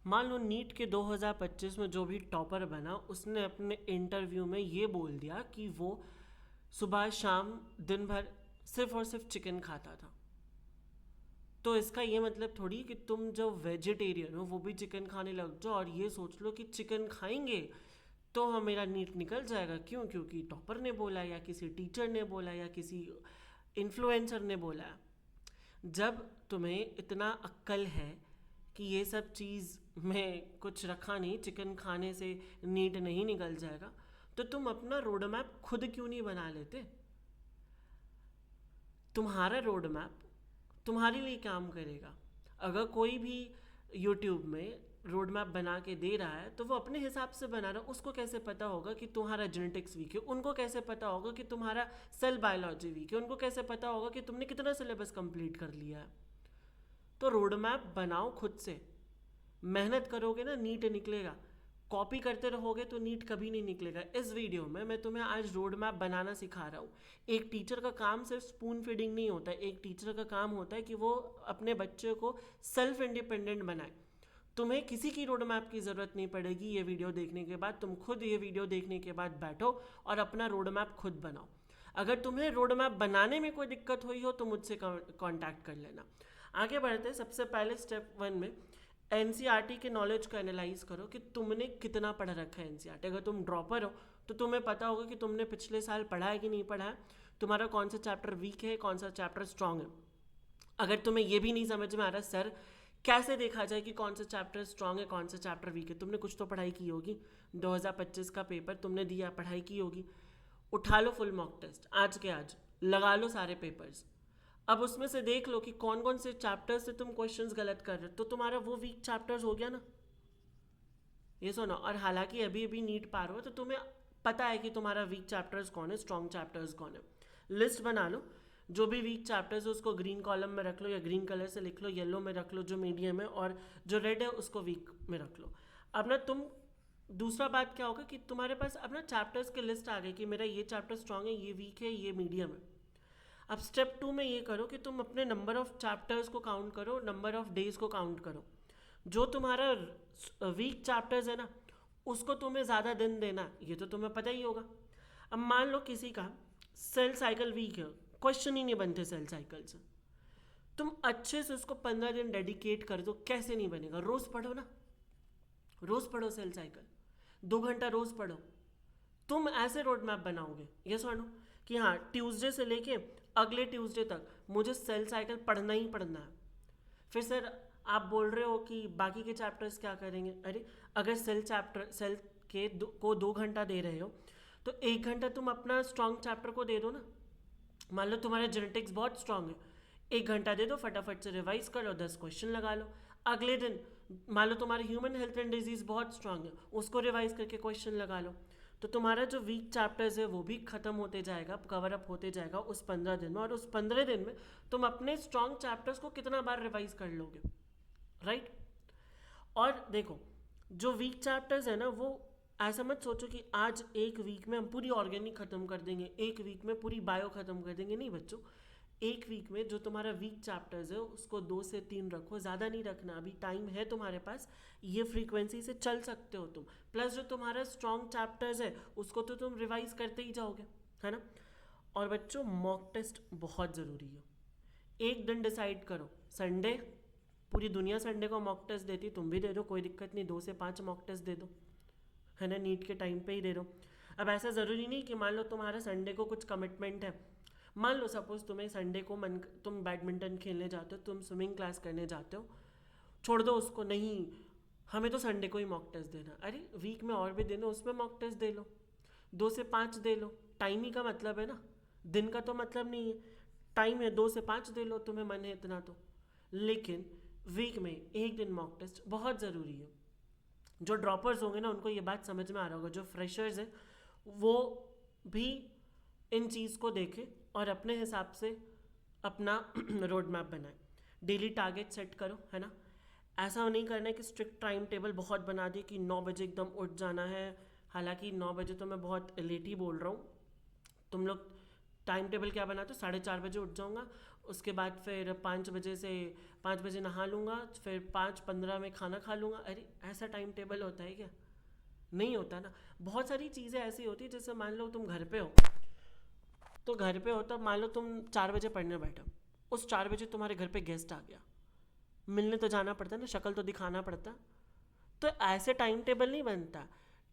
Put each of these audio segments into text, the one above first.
मान लो नीट के 2025 में जो भी टॉपर बना उसने अपने इंटरव्यू में ये बोल दिया कि वो सुबह शाम दिन भर सिर्फ और सिर्फ चिकन खाता था। तो इसका ये मतलब थोड़ी कि तुम जो वेजिटेरियन हो वो भी चिकन खाने लग जाओ और ये सोच लो कि चिकन खाएंगे तो मेरा नीट निकल जाएगा। क्यों? क्योंकि टॉपर ने बोला या किसी टीचर ने बोला या किसी इन्फ्लुएंसर ने बोला। जब तुम्हें इतना अक्ल है कि ये सब चीज़ में कुछ रखा नहीं, चिकन खाने से नीट नहीं निकल जाएगा, तो तुम अपना रोड मैप खुद क्यों नहीं बना लेते? तुम्हारा रोड मैप तुम्हारे लिए काम करेगा। अगर कोई भी यूट्यूब में रोड मैप बना के दे रहा है तो वो अपने हिसाब से बना रहा है। उसको कैसे पता होगा कि तुम्हारा जेनेटिक्स वीक है? उनको कैसे पता होगा कि तुम्हारा सेल बायोलॉजी वीक है? उनको कैसे पता होगा कि तुमने कितना सिलेबस कंप्लीट कर लिया है? तो रोड मैप बनाओ खुद से। मेहनत करोगे ना नीट निकलेगा। कॉपी करते रहोगे तो नीट कभी नहीं निकलेगा। इस वीडियो में मैं तुम्हें आज रोड मैप बनाना सिखा रहा हूँ। एक टीचर का काम सिर्फ स्पून फीडिंग नहीं होता है। एक टीचर का काम होता है कि वो अपने बच्चे को सेल्फ इंडिपेंडेंट बनाए। तुम्हें किसी की रोड मैप की ज़रूरत नहीं पड़ेगी। ये वीडियो देखने के बाद तुम खुद ये वीडियो देखने के बाद बैठो और अपना रोड मैप खुद बनाओ। अगर तुम्हें रोड मैप बनाने में कोई दिक्कत हुई हो तो मुझसे कांटेक्ट कर लेना। आगे बढ़ते सबसे पहले स्टेप 1 में एनसीईआरटी के नॉलेज को एनालाइज करो कि तुमने कितना पढ़ रखा है एनसीईआरटी। अगर तुम ड्रॉपर हो तो तुम्हें पता होगा कि तुमने पिछले साल पढ़ा है कि नहीं पढ़ा है, तुम्हारा कौन सा चैप्टर वीक है, कौन सा चैप्टर स्ट्रांग है। अगर तुम्हें ये भी नहीं समझ में आ रहा सर कैसे देखा जाए कि कौन सा चैप्टर स्ट्रांग है कौन सा चैप्टर वीक है, तुमने कुछ तो पढ़ाई की होगी। 2025 का पेपर तुमने दिया, पढ़ाई की होगी। उठा लो फुल मॉक टेस्ट आज के आज, लगा लो सारे पेपर्स। अब उसमें से देख लो कि कौन कौन से चैप्टर्स से तुम क्वेश्चंस गलत कर रहे हो, तो तुम्हारा वो वीक चैप्टर्स हो गया ना। ये सुनो, और हालांकि अभी अभी नीट पार हो तो तुम्हें पता है कि तुम्हारा वीक चैप्टर्स कौन है, स्ट्रॉन्ग चैप्टर्स कौन है। लिस्ट बना लो। जो भी वीक चैप्टर्स है उसको ग्रीन कॉलम में रख लो या ग्रीन कलर से लिख लो, येलो में रख लो जो मीडियम है, और जो रेड है उसको वीक में रख लो। अब ना तुम दूसरा बात क्या होगा कि तुम्हारे पास अब ना चैप्टर्स की लिस्ट आ गई कि मेरा ये चैप्टर स्ट्रॉन्ग है, ये वीक है, ये मीडियम है। अब स्टेप 2 में ये करो कि तुम अपने नंबर ऑफ चैप्टर्स को काउंट करो, नंबर ऑफ डेज को काउंट करो। जो तुम्हारा वीक चैप्टर्स है ना उसको तुम्हें ज़्यादा दिन देना, ये तो तुम्हें पता ही होगा। अब मान लो किसी का सेल साइकिल वीक है, क्वेश्चन ही नहीं बनते सेल साइकिल से, तुम अच्छे से उसको 15 दिन डेडिकेट कर दो। कैसे नहीं बनेगा? रोज़ पढ़ो ना, रोज़ पढ़ो सेल साइकिल, 2 घंटा रोज़ पढ़ो। तुम ऐसे रोड मैप बनाओगे ये सुनो कि हाँ ट्यूसडे से लेके अगले ट्यूसडे तक मुझे सेल साइकिल पढ़ना ही पढ़ना है। फिर सर आप बोल रहे हो कि बाकी के चैप्टर्स क्या करेंगे? अरे अगर सेल के को 2 घंटा दे रहे हो तो 1 घंटा तुम अपना स्ट्रॉन्ग चैप्टर को दे दो ना। मान लो तुम्हारा जेनेटिक्स बहुत स्ट्रांग है, 1 घंटा दे दो, फटाफट से रिवाइज कर लो, 10 क्वेश्चन लगा लो। अगले दिन मान लो तुम्हारा ह्यूमन हेल्थ एंड डिजीज बहुत स्ट्रांग है, उसको रिवाइज करके क्वेश्चन लगा लो। तो तुम्हारा जो वीक चैप्टर्स है वो भी खत्म होते जाएगा, कवर अप होते जाएगा उस 15 दिन में। और उस 15 दिन में तुम अपने स्ट्रॉन्ग चैप्टर्स को कितना बार रिवाइज कर लोगे, राइट? और देखो जो वीक चैप्टर्स है ना वो ऐसा मत सोचो कि आज एक वीक में हम पूरी ऑर्गेनिक खत्म कर देंगे, एक वीक में पूरी बायो खत्म कर देंगे। नहीं बच्चों, एक वीक में जो तुम्हारा वीक चैप्टर्स है उसको 2 से 3 रखो, ज़्यादा नहीं रखना। अभी टाइम है तुम्हारे पास, ये फ्रीक्वेंसी से चल सकते हो तुम। प्लस जो तुम्हारा स्ट्रॉन्ग चैप्टर्स है उसको तो तुम रिवाइज करते ही जाओगे, है ना। और बच्चों मॉक टेस्ट बहुत ज़रूरी है। एक दिन डिसाइड करो, संडे, पूरी दुनिया संडे को मॉक टेस्ट देती, तुम भी दे दो, कोई दिक्कत नहीं, 2 से 5 मॉक टेस्ट दे दो, है ना, नीट के टाइम पे ही दे दो। अब ऐसा ज़रूरी नहीं कि मान लो तुम्हारा संडे को कुछ कमिटमेंट है। मान लो सपोज तुम्हें संडे को तुम बैडमिंटन खेलने जाते हो, तुम स्विमिंग क्लास करने जाते हो, छोड़ दो उसको, नहीं हमें तो संडे को ही मॉक टेस्ट देना। अरे वीक में और भी दिन है, उसमें मॉक टेस्ट दे लो, 2 से 5 दे लो। टाइम ही का मतलब है ना, दिन का तो मतलब नहीं है। टाइम है, 2 से 5 दे लो, तुम्हें मन है इतना तो। लेकिन वीक में एक दिन मॉक टेस्ट बहुत ज़रूरी है। जो ड्रॉपर्स होंगे ना उनको ये बात समझ में आ रहा होगा, जो फ्रेशर्स हैं वो भी इन चीज़ को देखें और अपने हिसाब से अपना रोड मैप बनाए। डेली टारगेट सेट करो, है ना। ऐसा नहीं करना है कि स्ट्रिक्ट टाइम टेबल बहुत बना दिए कि 9 बजे एकदम उठ जाना है। हालांकि 9 बजे तो मैं बहुत लेट ही बोल रहा हूँ। तुम लोग टाइम टेबल क्या बनाते हो, 4:30 बजे उठ जाऊँगा, उसके बाद फिर 5 बजे नहा लूँगा, फिर 5:15 में खाना खा लूँगा। अरे ऐसा टाइम टेबल होता है क्या? नहीं होता ना। बहुत सारी चीज़ें ऐसी होती है, जैसे मान लो तुम घर पे हो, तो घर पे हो तब मान लो तुम 4 बजे पढ़ने बैठो, उस 4 बजे तुम्हारे घर पे गेस्ट आ गया, मिलने तो जाना पड़ता है ना, शक्ल तो दिखाना पड़ता। तो ऐसे टाइम टेबल नहीं बनता।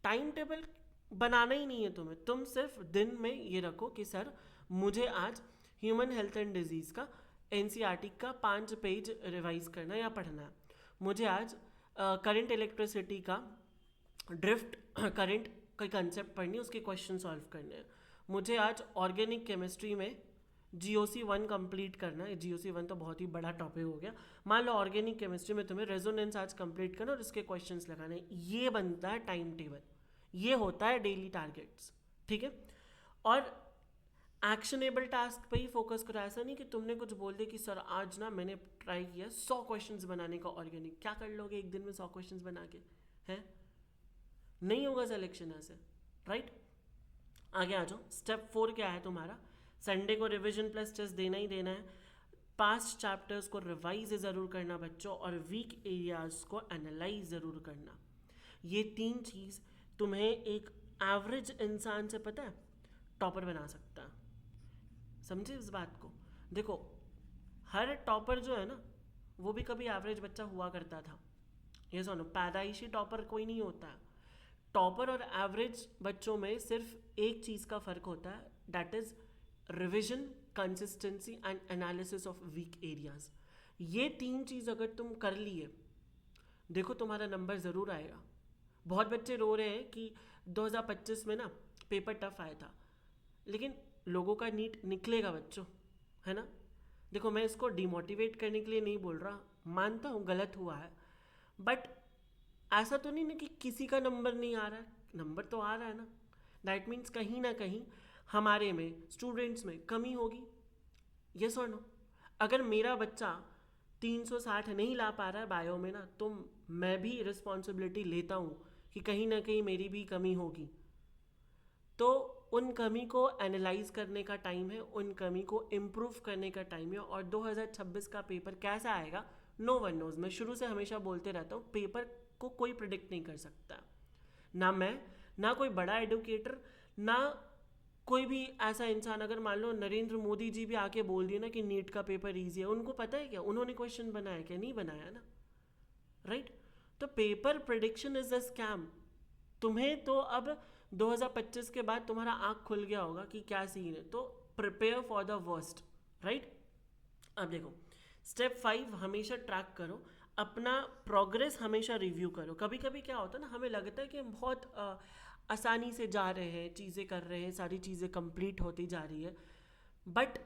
टाइम टेबल बनाना ही नहीं है तुम्हें, तुम सिर्फ दिन में ये रखो कि सर मुझे आज ह्यूमन हेल्थ एंड डिजीज़ का एनसीईआरटी का 5 पेज रिवाइज करना है या पढ़ना है। मुझे आज करंट इलेक्ट्रिसिटी का ड्रिफ्ट करंट का कंसेप्ट पढ़नी है, उसके क्वेश्चन सॉल्व करने हैं। मुझे आज ऑर्गेनिक केमिस्ट्री में GOC1 कंप्लीट करना है। GOC1 तो बहुत ही बड़ा टॉपिक हो गया। मान लो ऑर्गेनिक केमिस्ट्री में तुम्हें रेजोनेंस आज कंप्लीट करना और इसके क्वेश्चंस लगाने हैं। ये बनता है टाइम टेबल, ये होता है डेली टारगेट्स, ठीक है। और एक्शनेबल टास्क पे ही फोकस करो। ऐसा नहीं कि तुमने कुछ बोल दिया कि सर आज ना मैंने ट्राई किया 100 क्वेश्चंस बनाने का ऑर्गेनिक। क्या कर लोगे एक दिन में 100 क्वेश्चंस बना के? हैं, नहीं होगा सिलेक्शन ऐसे, राइट। आगे आ जाओ। स्टेप 4 क्या है तुम्हारा? संडे को रिवीजन प्लस टेस्ट देना ही देना है। पास्ट चैप्टर्स को रिवाइज ज़रूर करना बच्चों, और वीक एरियाज को एनालाइज ज़रूर करना। ये 3 चीज़ तुम्हें एक एवरेज इंसान से, पता है, टॉपर बना सकता है। समझे इस बात को? देखो, हर टॉपर जो है ना, वो भी कभी एवरेज बच्चा हुआ करता था। ये सुनो, पैदाइशी टॉपर कोई नहीं होता है। टॉपर और एवरेज बच्चों में सिर्फ एक चीज़ का फ़र्क होता है, that is revision, consistency and analysis of weak areas. ये 3 चीज़ अगर तुम कर लिए, देखो तुम्हारा नंबर ज़रूर आएगा। बहुत बच्चे रो रहे हैं कि 2025 में ना पेपर टफ आया था, लेकिन लोगों का नीट निकलेगा बच्चों, है ना। देखो, मैं इसको डिमोटिवेट करने के लिए नहीं बोल रहा, मानता हूँ गलत हुआ है, बट ऐसा तो नहीं ना कि किसी का नंबर नहीं आ रहा है। नंबर तो आ रहा है ना। दैट मीन्स कहीं ना कहीं हमारे में, स्टूडेंट्स में कमी होगी। यस और नो? अगर मेरा बच्चा 360 नहीं ला पा रहा है बायो में ना, तो मैं भी रिस्पॉन्सिबिलिटी लेता हूँ कि कहीं ना कहीं मेरी भी कमी होगी। तो उन कमी को एनालाइज करने का टाइम है, उन कमी को इम्प्रूव करने का टाइम है। और 2026 का पेपर कैसा आएगा, नो वन नोज। मैं शुरू से हमेशा बोलते रहता हूँ, पेपर को कोई प्रिडिक्ट नहीं कर सकता। ना मैं, ना कोई बड़ा एडुकेटर, ना कोई भी ऐसा इंसान। अगर मान लो नरेंद्र मोदी जी भी आके बोल दिए ना कि नीट का पेपर ईजी है, उनको पता है क्या उन्होंने क्वेश्चन बनाया क्या? नहीं बनाया ना, राइट। तो paper prediction is a scam. तुम्हें तो अब 2025 के बाद तुम्हारा आँख खुल गया होगा कि क्या सीन है, तो prepare for the worst, right. अब देखो, स्टेप 5 हमेशा ट्रैक करो, अपना प्रोग्रेस हमेशा रिव्यू करो। कभी कभी क्या होता है ना, हमें लगता है कि हम बहुत आसानी से जा रहे हैं, चीज़ें कर रहे हैं, सारी चीज़ें कंप्लीट होती जा रही है, बट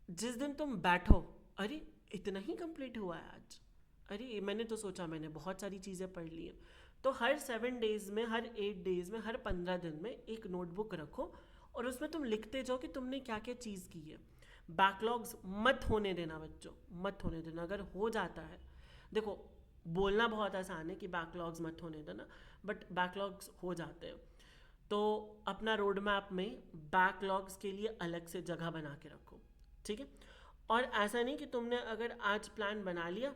जिस दिन तुम बैठो, अरे इतना ही कंप्लीट हुआ है आज, अरे मैंने तो सोचा मैंने बहुत सारी चीज़ें पढ़ ली हैं। तो हर 7 डेज़ में, हर 8 डेज़ में, हर 15 दिन में एक नोटबुक रखो और उसमें तुम लिखते जाओ कि तुमने क्या क्या चीज़ की है। बैकलॉग्स मत होने देना बच्चों, मत होने देना। अगर हो जाता है, देखो बोलना बहुत आसान है कि बैकलॉग्स मत होने देना, बट बैकलॉग्स हो जाते हैं। तो अपना रोड मैप में बैकलॉग्स के लिए अलग से जगह बना के रखो, ठीक है। और ऐसा नहीं कि तुमने अगर आज प्लान बना लिया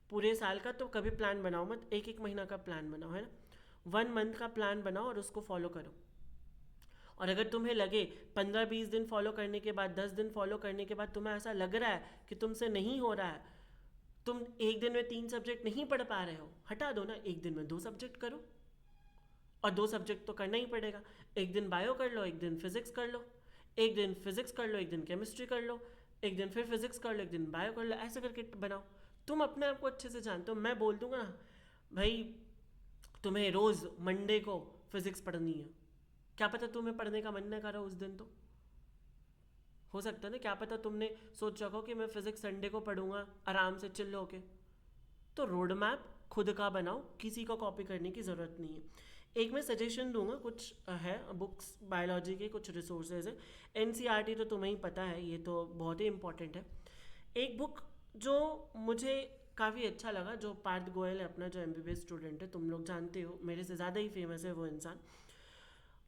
पूरे साल का, तो कभी प्लान बनाओ मत, एक एक महीना का प्लान बनाओ, है ना। 1 मंथ का प्लान बनाओ और उसको फॉलो करो। और अगर तुम्हें लगे 15-20 दिन फॉलो करने के बाद, 10 दिन फॉलो करने के बाद तुम्हें ऐसा लग रहा है कि तुमसे नहीं हो रहा है, तुम एक दिन में 3 सब्जेक्ट नहीं पढ़ पा रहे हो, हटा दो ना, एक दिन में 2 सब्जेक्ट करो। और 2 सब्जेक्ट तो करना ही पड़ेगा। एक दिन बायो कर लो, एक दिन फिजिक्स कर लो, एक दिन फिजिक्स कर लो, एक दिन केमिस्ट्री कर लो, एक दिन फिर फिजिक्स कर लो, एक दिन बायो कर लो। ऐसे करके बनाओ। तुम अपने आप को अच्छे से जानते हो। मैं बोल दूंगा ना भाई तुम्हें रोज़ मंडे को फिजिक्स पढ़नी है, क्या पता तुम्हें पढ़ने का मन नहीं कर रहा उस दिन, तो हो सकता है ना, क्या पता तुमने सोच रखो कि मैं फिजिक्स संडे को पढ़ूंगा आराम से चिल्ल होके। तो रोड मैप खुद का बनाओ, किसी को कॉपी करने की ज़रूरत नहीं है। एक मैं सजेशन दूंगा, कुछ है बुक्स बायोलॉजी के, कुछ रिसोर्सेज है। एनसीईआरटी तो तुम्हें ही पता है, ये तो बहुत ही इंपॉर्टेंट है। एक बुक जो मुझे काफ़ी अच्छा लगा, जो पार्थ गोयल है अपना, जो एमबीबीएस स्टूडेंट है, तुम लोग जानते हो, मेरे से ज़्यादा ही फेमस है वो इंसान।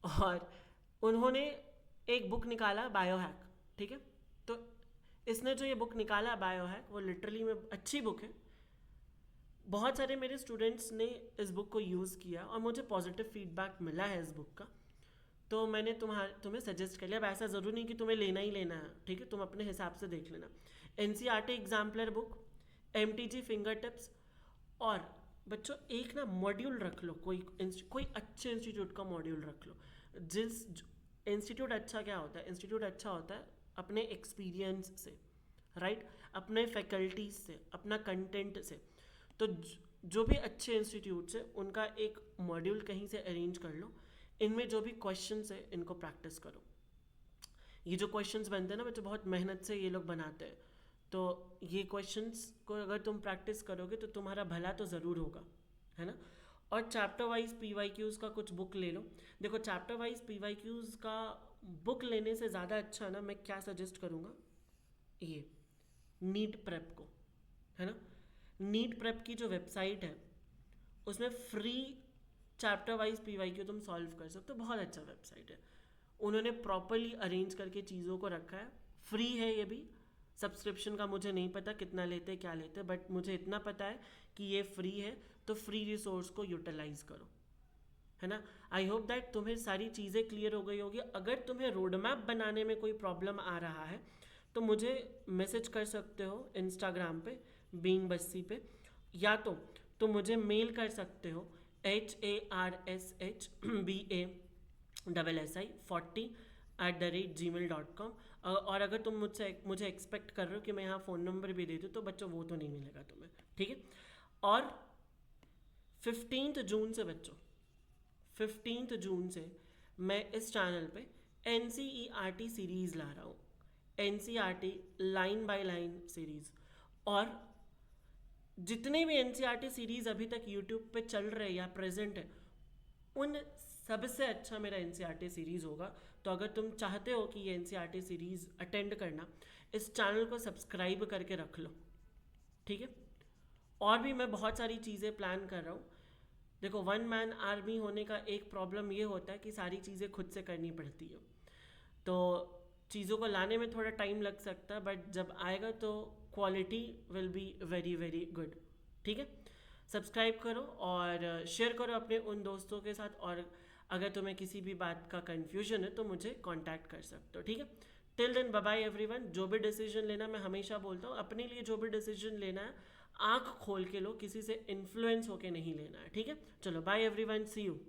और उन्होंने एक बुक निकाला बायो हैक, ठीक है। तो इसने जो ये बुक निकाला बायोहैक, वो लिटरली में अच्छी बुक है। बहुत सारे मेरे स्टूडेंट्स ने इस बुक को यूज़ किया और मुझे पॉजिटिव फीडबैक मिला है इस बुक का, तो मैंने तुम्हें सजेस्ट कर लिया। अब ऐसा ज़रूरी नहीं कि तुम्हें लेना ही लेना है, ठीक है, तुम अपने हिसाब से देख लेना। NCERT exemplar book, MTG finger tips, और बच्चों एक ना मॉड्यूल रख लो, कोई अच्छे इंस्टीट्यूट का मॉड्यूल रख लो। जिस इंस्टीट्यूट अच्छा क्या होता है, इंस्टीट्यूट अच्छा होता है अपने एक्सपीरियंस से, राइट, अपने फैकल्टीज से, अपना कंटेंट से। तो जो भी अच्छे इंस्टीट्यूट्स है उनका एक मॉड्यूल कहीं से अरेंज कर लो, इनमें जो भी क्वेश्चंस है इनको प्रैक्टिस करो। ये जो क्वेश्चंस बनते हैं ना बच्चों, बहुत मेहनत से ये लोग बनाते हैं, तो ये क्वेश्चंस को अगर तुम प्रैक्टिस करोगे तो तुम्हारा भला तो ज़रूर होगा, है ना। और चैप्टर वाइज PYQs का कुछ बुक ले लो। देखो चैप्टर वाइज PYQs का बुक लेने से ज़्यादा अच्छा ना मैं क्या सजेस्ट करूँगा, ये नीट प्रेप को, है ना। नीट प्रेप की जो वेबसाइट है उसमें फ्री चैप्टर वाइज PYQ तुम सॉल्व कर सकते हो, बहुत अच्छा वेबसाइट है। उन्होंने प्रॉपरली अरेंज करके चीज़ों को रखा है, फ्री है ये भी। सब्सक्रिप्शन का मुझे नहीं पता कितना लेते क्या लेते, बट मुझे इतना पता है कि ये फ्री है, तो फ्री रिसोर्स को यूटिलाइज करो, है ना। आई होप दैट तुम्हें सारी चीज़ें क्लियर हो गई होगी। अगर तुम्हें रोड मैप बनाने में कोई प्रॉब्लम आ रहा है तो मुझे मैसेज कर सकते हो इंस्टाग्राम पे बीइंग बस्सी पे, या तो तुम मुझे मेल कर सकते हो HARSHBASSI40@gmail.com। और अगर तुम मुझे एक्सपेक्ट कर रहे हो कि मैं यहाँ फ़ोन नंबर भी दे दूँ तो बच्चों वो तो नहीं मिलेगा तुम्हें, ठीक है। और 15 जून से बच्चों, 15 जून से मैं इस चैनल पे NCERT सीरीज़ ला रहा हूँ, NCERT line by line series. और जितने भी NCERT सीरीज़ अभी तक यूट्यूब पे चल रहे या प्रेजेंट है, उन सबसे अच्छा मेरा NCERT सीरीज़ होगा। तो अगर तुम चाहते हो कि ये NCERT सीरीज़ अटेंड करना, इस चैनल को सब्सक्राइब करके रख लो, ठीक है। और भी मैं बहुत सारी चीज़ें प्लान कर रहा हूँ। देखो 1 मैन आर्मी होने का एक प्रॉब्लम ये होता है कि सारी चीज़ें खुद से करनी पड़ती है, तो चीज़ों को लाने में थोड़ा टाइम लग सकता है, बट जब आएगा तो quality will be very very good, ठीक है। सब्सक्राइब करो और शेयर करो अपने उन दोस्तों के साथ, और अगर तुम्हें किसी भी बात का कन्फ्यूजन है तो मुझे कांटेक्ट कर सकते हो, ठीक है। Till then bye bye everyone. जो भी डिसीजन लेना, मैं हमेशा बोलता हूँ अपने लिए जो भी डिसीजन लेना है आँख खोल के लो, किसी से इन्फ्लुएंस होके नहीं लेना है, ठीक है। चलो बाय एवरीवन, सी यू।